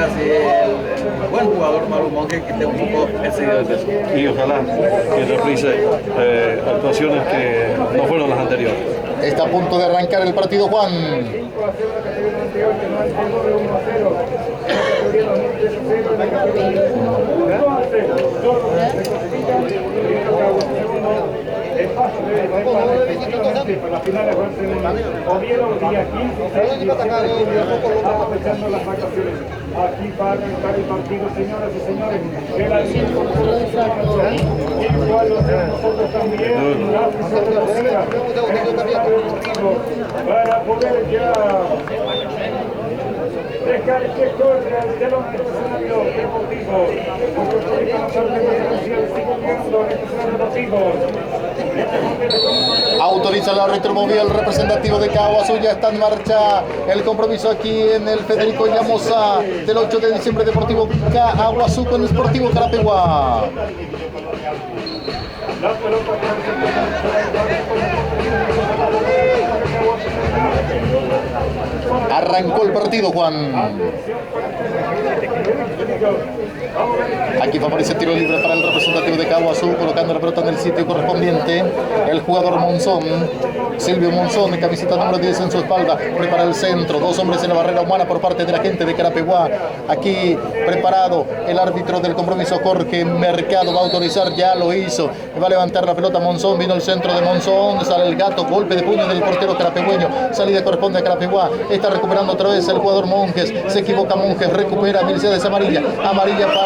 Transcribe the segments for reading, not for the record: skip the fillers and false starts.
sea así el buen jugador Maru Monge que esté un poco excedido de peso. Y ojalá que reprise actuaciones que no fueron las anteriores. Está a punto de arrancar el partido, Juan. Las finales van a ser en Oviedo el día 15 aprovechando las vacaciones. Aquí va a arrancar el partido, señoras y señores. Igual lo hacemos nosotros también. Para poder ya dejar que corra el telón del escenario deportivo. Autoriza el árbitro móvil representativo de Caguazú. Ya está en marcha el compromiso aquí en el Federico Llamosa del 8 de diciembre. Deportivo Caguazú con Sportivo Carapeguá. Arrancó el partido, Juan. Aquí favorece tiro libre para el representativo de Caguazú, colocando la pelota en el sitio correspondiente. El jugador Monzón, Silvio Monzón, de camiseta número 10 en su espalda, prepara el centro. Dos hombres en la barrera humana por parte de la gente de Carapeguá. Aquí preparado el árbitro del compromiso, Jorge Mercado, va a autorizar, ya lo hizo. Va a levantar la pelota Monzón, vino el centro de Monzón, sale el gato, golpe de puño del portero carapegüeño. Salida corresponde a Carapeguá. Está recuperando otra vez el jugador Monjes. Se equivoca Monjes, recupera Mercedes amarilla. Amarilla para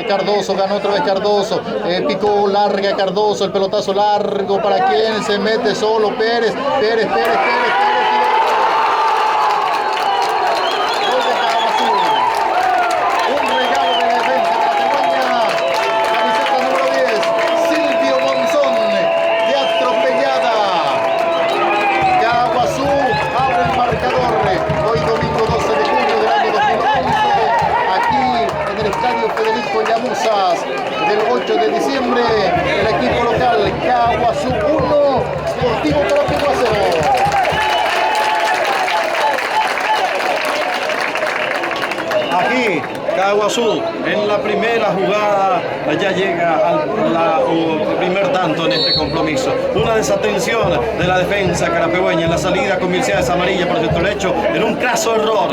Cardoso, ganó otra vez Cardoso. Picó larga Cardoso, el pelotazo largo para quien se mete solo Pérez. Pérez. Del 8 de diciembre, el equipo local Caguazú 1, Sportivo Carapeguá 0. Aquí Caguazú en la primera jugada ya llega al primer tanto en este compromiso. Una desatención de la defensa carapegüeña en la salida con Mercedes amarilla por el sector derecho en un craso error,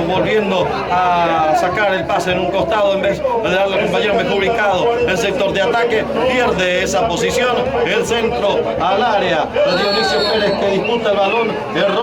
volviendo a sacar el pase en un costado en vez de darle al compañero mejor ubicado. El sector de ataque pierde esa posición, el centro al área de Dionisio Pérez que disputa el balón, error